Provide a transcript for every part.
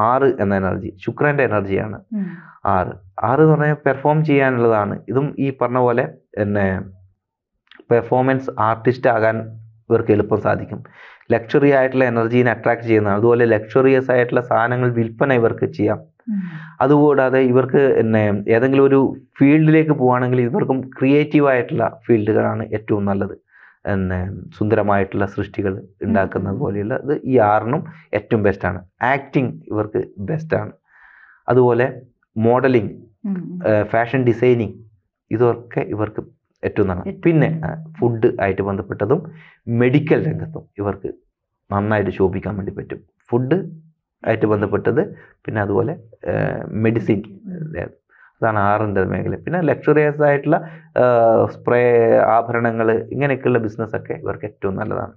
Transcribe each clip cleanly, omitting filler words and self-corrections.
6 എന്ന എനർജി ശുക്രന്റെ എനർജിയാണ് 6 എന്ന് പറഞ്ഞാൽ പെർഫോം ചെയ്യാനുള്ളതാണ്. ഇതും ഈ പറഞ്ഞ പോലെ പിന്നെ പെർഫോമൻസ് ആർട്ടിസ്റ്റ് ആകാൻ ഇവർക്ക് എളുപ്പം സാധിക്കും. ലക്ഷറി ആയിട്ടുള്ള എനർജീനെ അട്രാക്ട് ചെയ്യുന്നതാണ്. അതുപോലെ ലക്ഷറിയസ് ആയിട്ടുള്ള സാധനങ്ങൾ വിൽപ്പന ഇവർക്ക് ചെയ്യാം. അതുകൂടാതെ ഇവർക്ക് പിന്നെ ഏതെങ്കിലും ഒരു ഫീൽഡിലേക്ക് പോവുകയാണെങ്കിൽ ഇവർക്കും ക്രിയേറ്റീവ് ആയിട്ടുള്ള ഫീൽഡുകളാണ് ഏറ്റവും നല്ലത്. പിന്നെ സുന്ദരമായിട്ടുള്ള സൃഷ്ടികൾ ഉണ്ടാക്കുന്നത് പോലെയുള്ള ഇത് ഈ 6നും ഏറ്റവും ബെസ്റ്റാണ്. ആക്ടിങ് ഇവർക്ക് ബെസ്റ്റാണ്. അതുപോലെ മോഡലിംഗ്, ഫാഷൻ ഡിസൈനിങ് ഇതൊക്കെ ഇവർക്ക് ഏറ്റവും നല്ലതാണ്. പിന്നെ ഫുഡ് ആയിട്ട് ബന്ധപ്പെട്ടതും മെഡിക്കൽ രംഗത്തും ഇവർക്ക് നന്നായിട്ട് ശോഭിക്കാൻ വേണ്ടി പറ്റും. ഫുഡ് ആയിട്ട് ബന്ധപ്പെട്ടത്, പിന്നെ അതുപോലെ മെഡിസിൻ, അതാണ് 6ന്റെ മേഖല. പിന്നെ ലക്ഷറിയസ് ആയിട്ടുള്ള സ്പ്രേ, ആഭരണങ്ങൾ, ഇങ്ങനെയൊക്കെയുള്ള ബിസിനസ്സൊക്കെ ഇവർക്ക് ഏറ്റവും നല്ലതാണ്.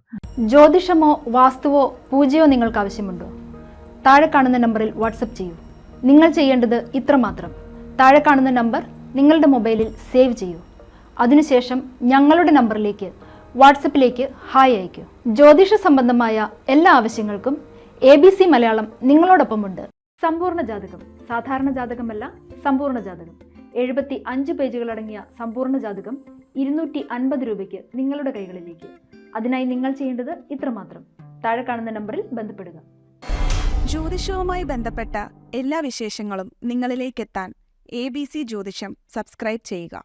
ജ്യോതിഷമോ വാസ്തുവോ പൂജയോ നിങ്ങൾക്ക് ആവശ്യമുണ്ടോ? താഴെ കാണുന്ന നമ്പറിൽ വാട്സപ്പ് ചെയ്യൂ. നിങ്ങൾ ചെയ്യേണ്ടത് ഇത്രമാത്രം: താഴെ കാണുന്ന നമ്പർ നിങ്ങളുടെ മൊബൈലിൽ സേവ് ചെയ്യൂ. അതിനുശേഷം ഞങ്ങളുടെ നമ്പറിലേക്ക് വാട്സപ്പിലേക്ക് ഹായ് അയയ്ക്കൂ. ജ്യോതിഷ സംബന്ധമായ എല്ലാ ആവശ്യങ്ങൾക്കും ABC മലയാളം നിങ്ങളോടൊപ്പമുണ്ട്. സമ്പൂർണ്ണ ജാതകം, സാധാരണ ജാതകമല്ല, സമ്പൂർണ്ണ ജാതകം. 75 പേജുകളടങ്ങിയ സമ്പൂർണ്ണ ജാതകം 250 രൂപയ്ക്ക് നിങ്ങളുടെ കൈകളിലേക്ക്. അതിനായി നിങ്ങൾ ചെയ്യേണ്ടത് ഇത്രമാത്രം: താഴെ കാണുന്ന നമ്പറിൽ ബന്ധപ്പെടുക. ജ്യോതിഷവുമായി ബന്ധപ്പെട്ട എല്ലാ വിശേഷങ്ങളും നിങ്ങളിലേക്കെത്താൻ ABC ജ്യോതിഷം സബ്സ്ക്രൈബ് ചെയ്യുക.